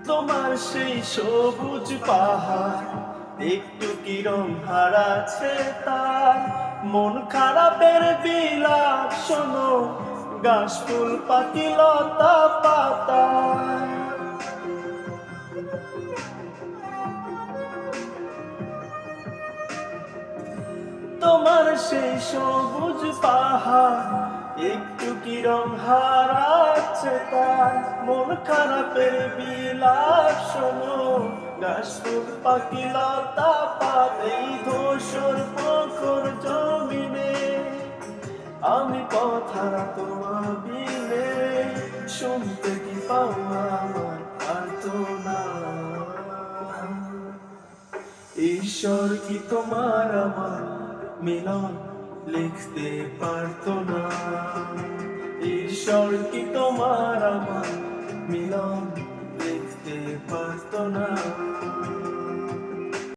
তোমার সেই সবুজ পাহাড় একটু কি রং হারাচ্ছে তার, মন খারাপের বিলাপ শোনো ঘাস ফুল পাখি লতা পাতা। তোমার সেই সবুজ পাহাড় একটু কি রং হারাচ্ছে তার, মন খারাপের বিলাপ শোনো ঘাস ফুল পাখি লতা পাতা। এই ধূসর প্রখর জমিনে আমি কথা তোমার বিনে, শুনতে কি পাও আমার প্রার্থনা? ঈশ্বর কি তোমার আমার মিলন লিখতে পারতো না? ঈশ্বর কি তোমার আমার মিলন লিখতে পারতো না?